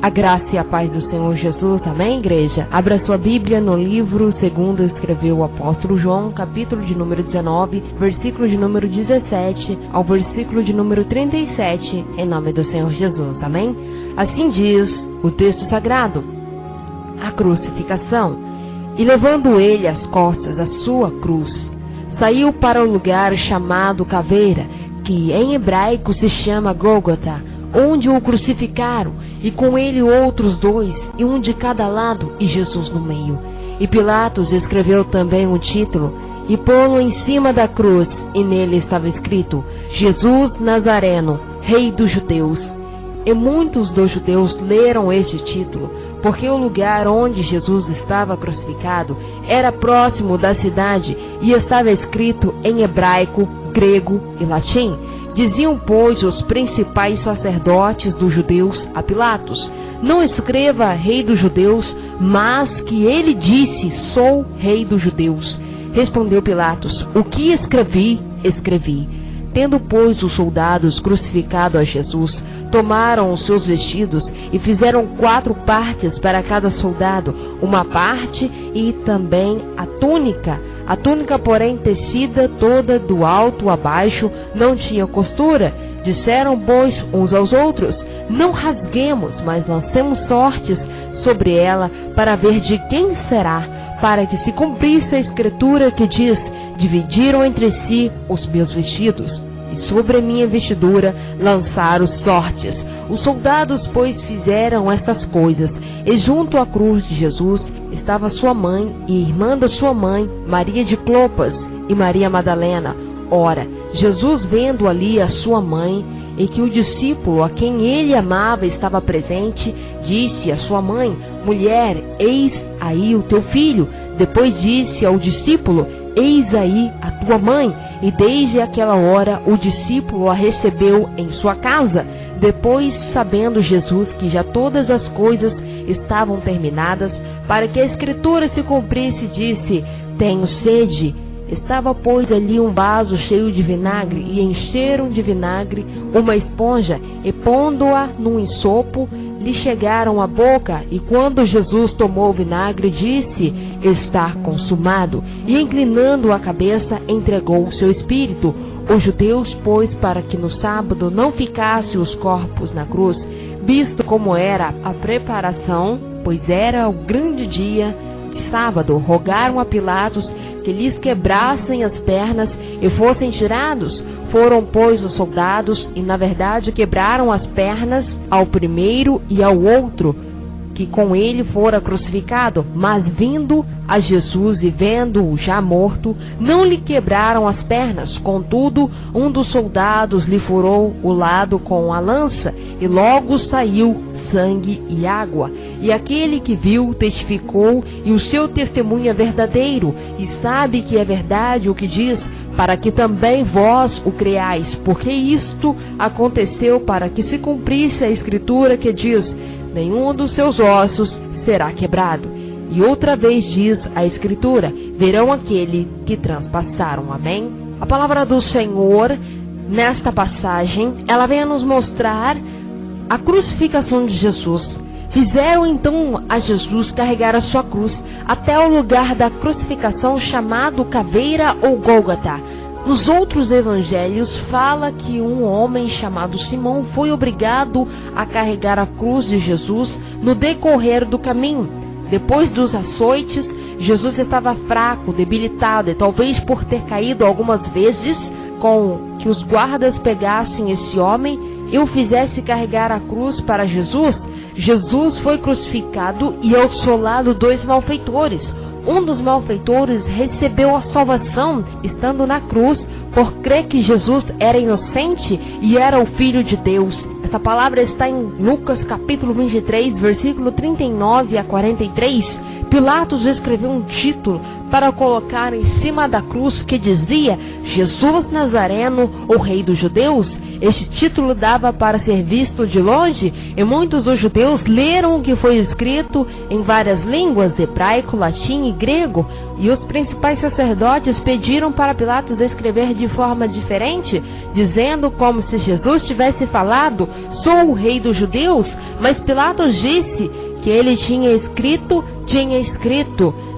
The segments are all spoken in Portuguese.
A graça e a paz do Senhor Jesus, amém, igreja? Abra sua Bíblia no livro segundo escreveu o apóstolo João, capítulo de número 19, versículo de número 17 ao versículo de número 37, em nome do Senhor Jesus, amém? Assim diz o texto sagrado: a crucificação. E levando ele às costas a sua cruz, saiu para o lugar chamado Caveira, que em hebraico se chama Gólgota, onde o crucificaram, e com ele outros dois, e um de cada lado, e Jesus no meio. E Pilatos escreveu também um título, e pô-lo em cima da cruz, e nele estava escrito: Jesus Nazareno, Rei dos Judeus. E muitos dos judeus leram este título, porque o lugar onde Jesus estava crucificado era próximo da cidade, e estava escrito em hebraico, grego e latim. Diziam, pois, os principais sacerdotes dos judeus a Pilatos: não escreva Rei dos Judeus, mas que ele disse: sou Rei dos Judeus. Respondeu Pilatos: o que escrevi, escrevi. Tendo, pois, os soldados crucificado a Jesus, tomaram os seus vestidos e fizeram 4 partes para cada soldado, uma parte e também a túnica. A túnica, porém, tecida toda do alto a baixo, não tinha costura. Disseram, pois, uns aos outros: não rasguemos, mas lancemos sortes sobre ela, para ver de quem será, para que se cumprisse a escritura que diz: dividiram entre si os meus vestidos, e sobre a minha vestidura lançaram sortes. Os soldados, pois, fizeram estas coisas, e junto à cruz de Jesus estava sua mãe e irmã da sua mãe, Maria de Clopas e Maria Madalena. Ora, Jesus, vendo ali a sua mãe, e que o discípulo a quem ele amava estava presente, disse à sua mãe: mulher, eis aí o teu filho. Depois disse ao discípulo: eis aí a tua mãe. E desde aquela hora o discípulo a recebeu em sua casa. Depois, sabendo Jesus que já todas as coisas estavam terminadas, para que a escritura se cumprisse, disse: tenho sede. Estava, pois, ali um vaso cheio de vinagre, e encheram de vinagre uma esponja, e pondo-a num ensopo, lhe chegaram à boca. E quando Jesus tomou o vinagre, disse: está consumado. E inclinando a cabeça, entregou o seu espírito. Os judeus, pois, para que no sábado não ficassem os corpos na cruz, visto como era a preparação, pois era o grande dia de sábado, rogaram a Pilatos que lhes quebrassem as pernas e fossem tirados. Foram, pois, os soldados, e na verdade quebraram as pernas ao primeiro e ao outro, que com ele fora crucificado. Mas vindo a Jesus e vendo-o já morto, não lhe quebraram as pernas. Contudo, um dos soldados lhe furou o lado com a lança, e logo saiu sangue e água. E aquele que viu testificou, e o seu testemunho é verdadeiro, e sabe que é verdade o que diz, para que também vós o creais, porque isto aconteceu para que se cumprisse a escritura que diz: nenhum dos seus ossos será quebrado. E outra vez diz a escritura: verão aquele que transpassaram. Amém? A palavra do Senhor, nesta passagem, ela vem a nos mostrar a crucificação de Jesus. Fizeram então a Jesus carregar a sua cruz até o lugar da crucificação chamado Caveira ou Gólgota. Nos outros evangelhos fala que um homem chamado Simão foi obrigado a carregar a cruz de Jesus no decorrer do caminho. Depois dos açoites, Jesus estava fraco, debilitado, e talvez por ter caído algumas vezes, com que os guardas pegassem esse homem e o fizesse carregar a cruz para Jesus. Jesus foi crucificado e ao seu lado 2 malfeitores. Um dos malfeitores recebeu a salvação estando na cruz por crer que Jesus era inocente e era o Filho de Deus. Essa palavra está em Lucas capítulo 23, versículo 39 a 43. Pilatos escreveu um título para colocar em cima da cruz que dizia: Jesus Nazareno, o Rei dos Judeus. Este título dava para ser visto de longe, e muitos dos judeus leram o que foi escrito em várias línguas, hebraico, latim e grego, e os principais sacerdotes pediram para Pilatos escrever de forma diferente, dizendo como se Jesus tivesse falado: "Sou o Rei dos Judeus", mas Pilatos disse que ele tinha escrito,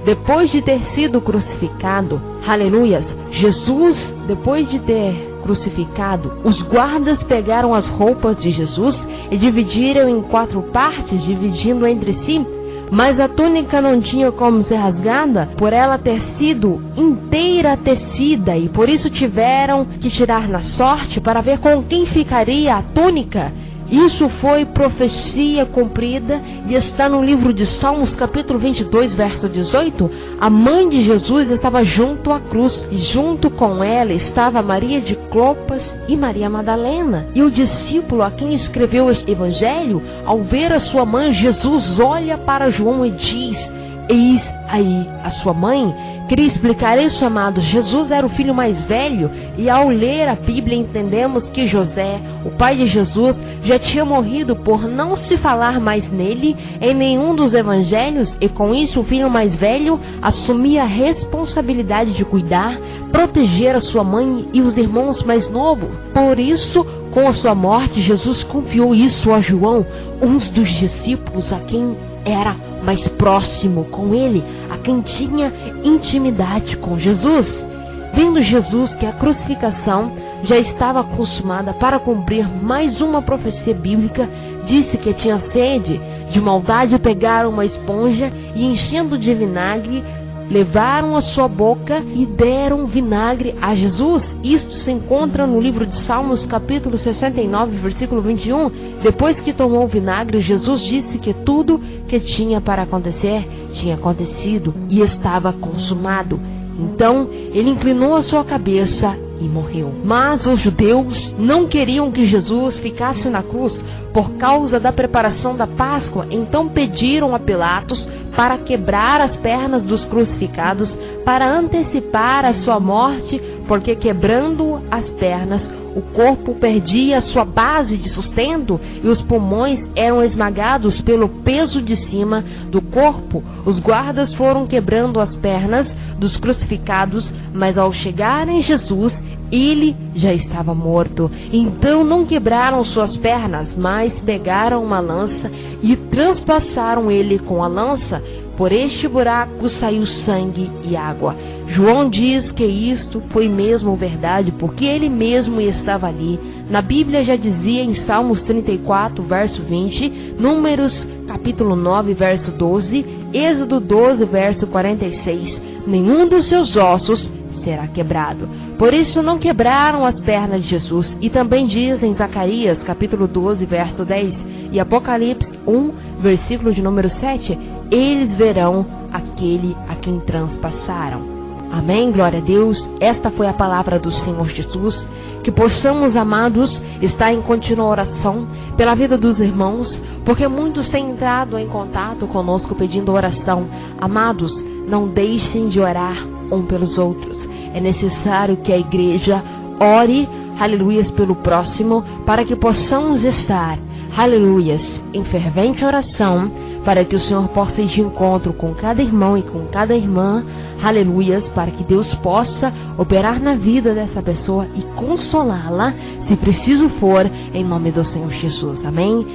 depois de ter sido crucificado. Aleluias! Jesus, depois de ter crucificado, os guardas pegaram as roupas de Jesus e dividiram em 4 partes, dividindo entre si, mas a túnica não tinha como ser rasgada, por ela ter sido inteira tecida, e por isso tiveram que tirar na sorte para ver com quem ficaria a túnica. Isso foi profecia cumprida e está no livro de Salmos, capítulo 22, verso 18. A mãe de Jesus estava junto à cruz, e junto com ela estava Maria de Clopas e Maria Madalena. E o discípulo a quem escreveu o evangelho, ao ver a sua mãe, Jesus olha para João e diz: "Eis aí a sua mãe." Queria explicar isso, amados. Jesus era o filho mais velho, e ao ler a Bíblia entendemos que José, o pai de Jesus, já tinha morrido por não se falar mais nele em nenhum dos evangelhos, e com isso o filho mais velho assumia a responsabilidade de cuidar, proteger a sua mãe e os irmãos mais novos. Por isso, com a sua morte, Jesus confiou isso a João, um dos discípulos a quem era mais próximo com ele, a quem tinha intimidade com Jesus. Vendo Jesus que a crucificação já estava consumada para cumprir mais uma profecia bíblica, disse que tinha sede. De maldade pegaram uma esponja e, enchendo de vinagre, levaram a sua boca e deram vinagre a Jesus. Isto se encontra no livro de Salmos, capítulo 69, versículo 21. Depois que tomou o vinagre, Jesus disse que tudo que tinha para acontecer tinha acontecido e estava consumado. Então ele inclinou a sua cabeça e morreu. Mas os judeus não queriam que Jesus ficasse na cruz por causa da preparação da Páscoa. Então pediram a Pilatos para quebrar as pernas dos crucificados, para antecipar a sua morte, porque quebrando as pernas, o corpo perdia a sua base de sustento e os pulmões eram esmagados pelo peso de cima do corpo. Os guardas foram quebrando as pernas dos crucificados, mas ao chegarem em Jesus, ele já estava morto. Então não quebraram suas pernas, mas pegaram uma lança e transpassaram ele com a lança. Por este buraco saiu sangue e água. João diz que isto foi mesmo verdade, porque ele mesmo estava ali. Na Bíblia já dizia em Salmos 34, verso 20, Números capítulo 9, verso 12, Êxodo 12, verso 46, nenhum dos seus ossos será quebrado. Por isso não quebraram as pernas de Jesus. E também diz em Zacarias capítulo 12, verso 10, e Apocalipse 1, versículo de número 7, eles verão aquele a quem transpassaram. Amém, glória a Deus. Esta foi a palavra do Senhor Jesus. Que possamos, amados, estar em contínua oração pela vida dos irmãos, porque muitos têm entrado em contato conosco pedindo oração. Amados, não deixem de orar um pelos outros. É necessário que a igreja ore, aleluias, pelo próximo, para que possamos estar, aleluias, em fervente oração, para que o Senhor possa ir de encontro com cada irmão e com cada irmã, aleluias, para que Deus possa operar na vida dessa pessoa e consolá-la, se preciso for, em nome do Senhor Jesus. Amém?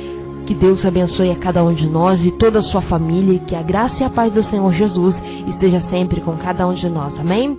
Que Deus abençoe a cada um de nós e toda a sua família, e que a graça e a paz do Senhor Jesus esteja sempre com cada um de nós. Amém?